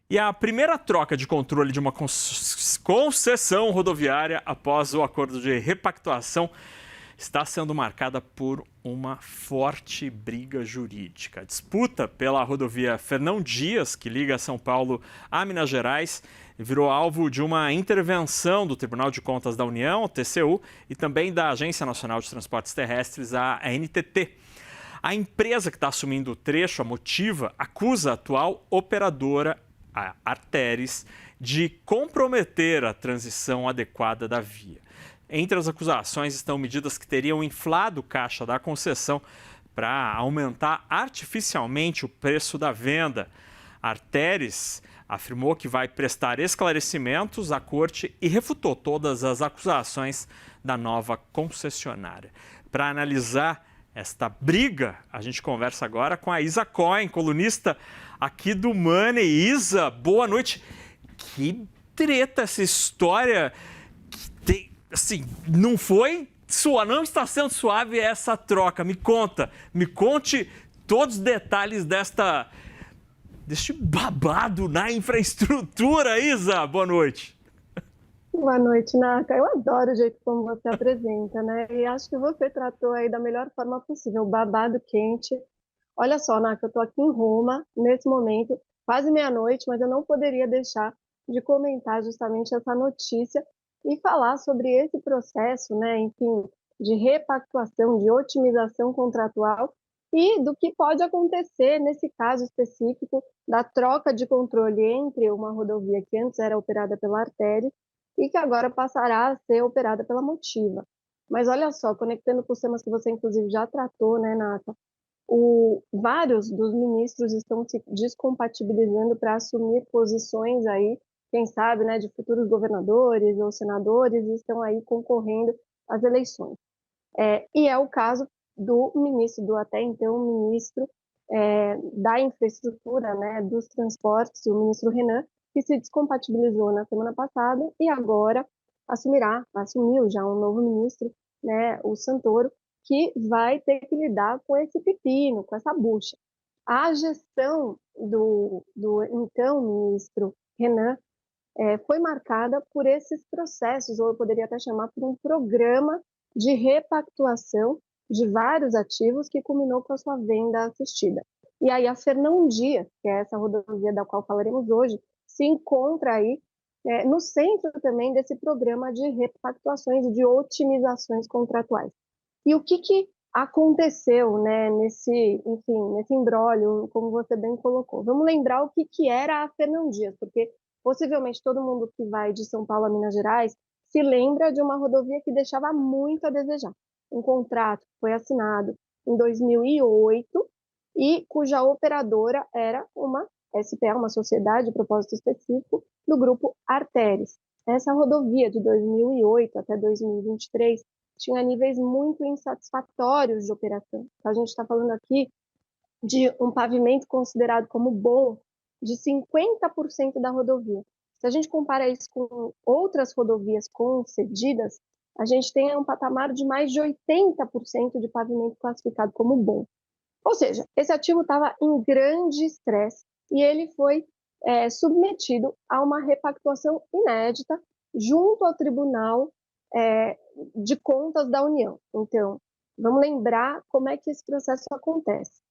E a primeira troca de controle de uma concessão rodoviária após o acordo de repactuação está sendo marcada por uma forte briga jurídica. A disputa pela rodovia Fernão Dias, que liga São Paulo a Minas Gerais, virou alvo de uma intervenção do Tribunal de Contas da União, TCU, e também da Agência Nacional de Transportes Terrestres, a ANTT. A empresa que está assumindo o trecho, a Motiva, acusa a atual operadora, a Arteris, de comprometer a transição adequada da via. Entre as acusações estão medidas que teriam inflado o caixa da concessão para aumentar artificialmente o preço da venda. A Arteris afirmou que vai prestar esclarecimentos à corte e refutou todas as acusações da nova concessionária. Para analisar esta briga, a gente conversa agora com a Isa Cohen, colunista aqui do Money. Isa, boa noite. Que treta essa história. Assim, não está sendo suave essa troca. Me conte todos os detalhes deste babado na infraestrutura, Isa. Boa noite. Boa noite, Naka. Eu adoro o jeito como você apresenta, né? E acho que você tratou aí da melhor forma possível, babado quente. Olha só, Naka, eu tô aqui em Roma, nesse momento, quase meia-noite, mas eu não poderia deixar de comentar justamente essa notícia e falar sobre esse processo, né, enfim, de repactuação, de otimização contratual e do que pode acontecer nesse caso específico da troca de controle entre uma rodovia que antes era operada pela Artéria e que agora passará a ser operada pela Motiva. Mas olha só, conectando com os temas que você inclusive já tratou, né, Nata, vários dos ministros estão se descompatibilizando para assumir posições aí, quem sabe, né, de futuros governadores ou senadores, e estão aí concorrendo às eleições. E é o caso do ministro, do até então ministro da infraestrutura, né, dos transportes, o ministro Renan, que se descompatibilizou na semana passada e agora assumiu já um novo ministro, né, o Santoro, que vai ter que lidar com esse pepino, com essa bucha. A gestão do então ministro Renan foi marcada por esses processos, ou eu poderia até chamar por um programa de repactuação de vários ativos que culminou com a sua venda assistida. E aí a Fernão Dias, que é essa rodovia da qual falaremos hoje, se encontra aí no centro também desse programa de repactuações e de otimizações contratuais. E o que aconteceu, né, nesse imbróglio, como você bem colocou? Vamos lembrar o que era a Fernão Dias, porque possivelmente todo mundo que vai de São Paulo a Minas Gerais se lembra de uma rodovia que deixava muito a desejar. Um contrato que foi assinado em 2008 e cuja operadora era uma SPA, uma sociedade de propósito específico do grupo Arteris. Essa rodovia de 2008 até 2023 tinha níveis muito insatisfatórios de operação. Então, a gente está falando aqui de um pavimento considerado como bom de 50% da rodovia. Se a gente compara isso com outras rodovias concedidas, a gente tem um patamar de mais de 80% de pavimento classificado como bom. Ou seja, esse ativo estava em grande estresse e ele foi submetido a uma repactuação inédita junto ao Tribunal de Contas da União. Então, vamos lembrar como é que esse processo acontece.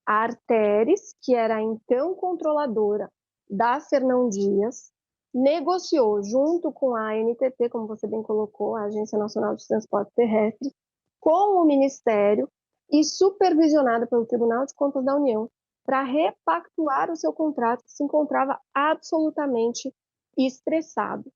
A Arteris, que era então controladora da Fernão Dias, negociou junto com a ANTT, como você bem colocou, a Agência Nacional de Transportes Terrestres, com o Ministério e supervisionada pelo Tribunal de Contas da União, para repactuar o seu contrato que se encontrava absolutamente estressado.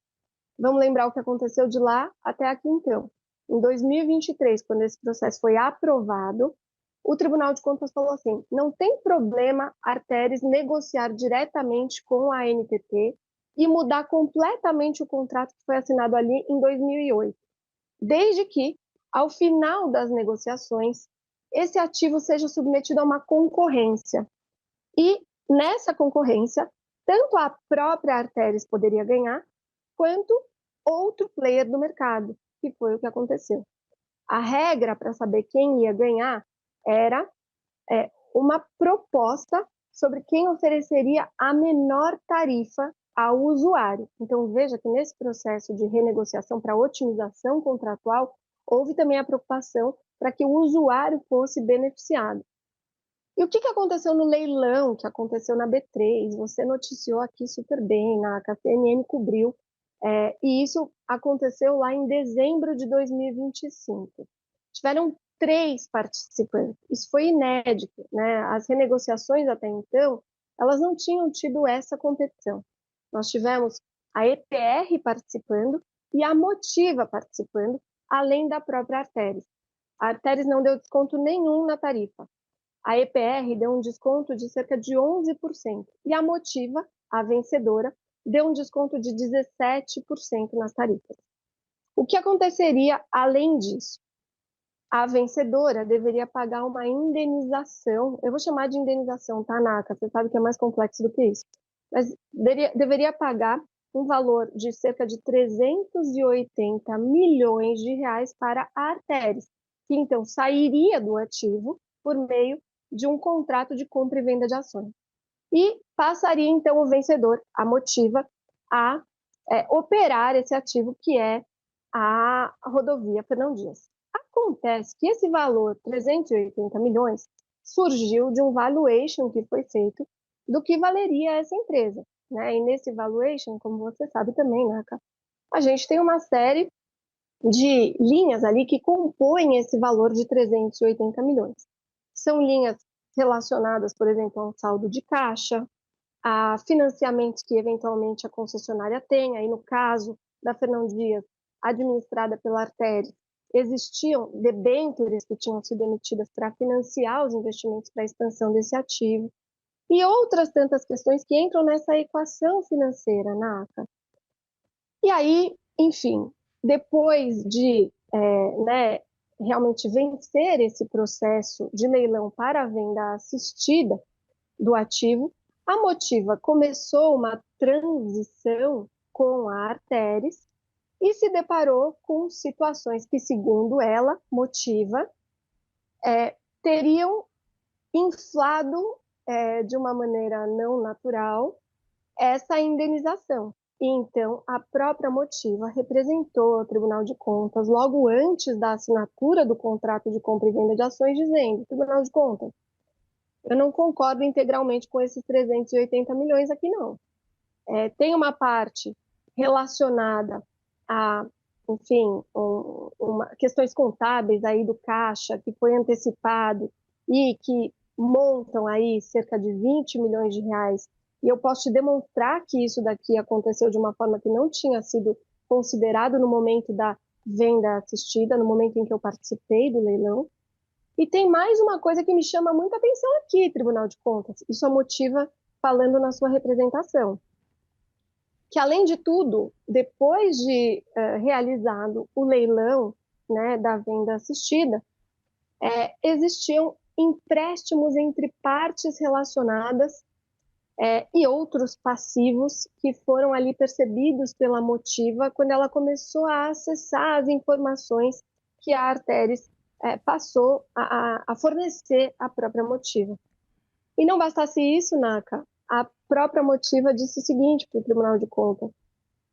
Vamos lembrar o que aconteceu de lá até aqui então. Em 2023, quando esse processo foi aprovado, o Tribunal de Contas falou assim, não tem problema a Arteris negociar diretamente com a ANTT e mudar completamente o contrato que foi assinado ali em 2008, desde que, ao final das negociações, esse ativo seja submetido a uma concorrência. E nessa concorrência, tanto a própria Arteris poderia ganhar, quanto outro player do mercado, que foi o que aconteceu. A regra para saber quem ia ganhar era uma proposta sobre quem ofereceria a menor tarifa ao usuário. Então, veja que nesse processo de renegociação para otimização contratual, houve também a preocupação para que o usuário fosse beneficiado. E o que aconteceu no leilão, que aconteceu na B3? Você noticiou aqui super bem, na CNN cobriu, e isso aconteceu lá em dezembro de 2025. Tiveram 3 participantes, isso foi inédito, né? As renegociações até então, elas não tinham tido essa competição. Nós tivemos a EPR participando e a Motiva participando, além da própria Arteris. A Arteris não deu desconto nenhum na tarifa. A EPR deu um desconto de cerca de 11%. E a Motiva, a vencedora, deu um desconto de 17% nas tarifas. O que aconteceria além disso? A vencedora deveria pagar uma indenização, eu vou chamar de indenização, tá, Naka? Você sabe que é mais complexo do que isso. Mas deveria pagar um valor de cerca de 380 milhões de reais para a Arteris, que então sairia do ativo por meio de um contrato de compra e venda de ações. E passaria, então, o vencedor, a Motiva, a operar esse ativo, que é a rodovia Fernão Dias. Acontece que esse valor, 380 milhões, surgiu de um valuation que foi feito do que valeria essa empresa, né? E nesse valuation, como você sabe também, né, a gente tem uma série de linhas ali que compõem esse valor de 380 milhões. São linhas relacionadas, por exemplo, ao saldo de caixa, a financiamentos que eventualmente a concessionária tem. Aí no caso da Fernão Dias, administrada pela Arteris, existiam debêntures que tinham sido emitidas para financiar os investimentos para a expansão desse ativo, e outras tantas questões que entram nessa equação financeira, Naka. E aí, enfim, depois de realmente vencer esse processo de leilão para a venda assistida do ativo, a Motiva começou uma transição com a Arteris e se deparou com situações que, segundo ela, Motiva, teriam inflado de uma maneira não natural essa indenização. E então a própria Motiva representou ao Tribunal de Contas logo antes da assinatura do contrato de compra e venda de ações, dizendo: Tribunal de Contas, eu não concordo integralmente com esses 380 milhões aqui, não. Tem uma parte relacionada a, enfim, questões contábeis aí do caixa, que foi antecipado e que montam aí cerca de 20 milhões de reais, e eu posso te demonstrar que isso daqui aconteceu de uma forma que não tinha sido considerado no momento da venda assistida, no momento em que eu participei do leilão. E tem mais uma coisa que me chama muita atenção aqui, Tribunal de Contas, isso a Motiva falando na sua representação, que além de tudo, depois de realizado o leilão, né, da venda assistida, existiam empréstimos entre partes relacionadas e outros passivos que foram ali percebidos pela Motiva quando ela começou a acessar as informações que a Arteris passou a fornecer à própria Motiva. E não bastasse isso, Naka, a própria Motiva disse o seguinte para o Tribunal de Contas: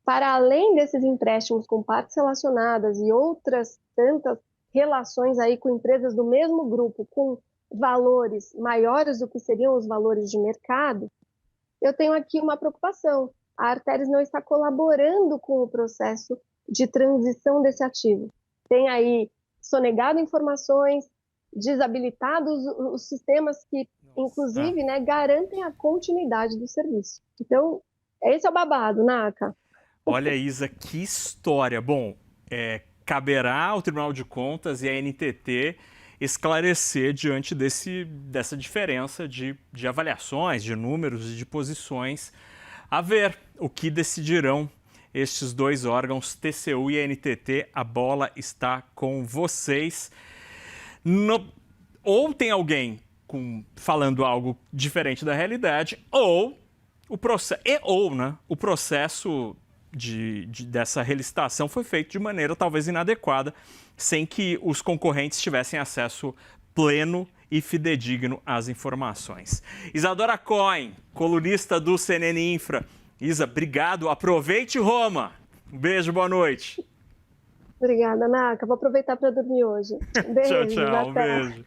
para além desses empréstimos com partes relacionadas e outras tantas relações aí com empresas do mesmo grupo com valores maiores do que seriam os valores de mercado, eu tenho aqui uma preocupação. A Arteris não está colaborando com o processo de transição desse ativo. Tem aí sonegado informações, desabilitados os sistemas que, inclusive, né, garantem a continuidade do serviço. Então, esse é o babado, Naka. Olha, Isa, que história. Bom, caberá ao Tribunal de Contas e à NTT esclarecer diante dessa diferença de avaliações, de números e de posições, a ver o que decidirão estes dois órgãos, TCU e NTT. A bola está com vocês. Ou tem alguém falando algo diferente da realidade, ou o processo dessa relicitação foi feito de maneira talvez inadequada, sem que os concorrentes tivessem acesso pleno e fidedigno às informações. Isadora Cohen, colunista do CNN Infra. Isa, obrigado. Aproveite Roma. Um beijo, boa noite. Obrigada, Naka. Vou aproveitar para dormir hoje. Beijos, Tchau, tchau. Um até. beijo.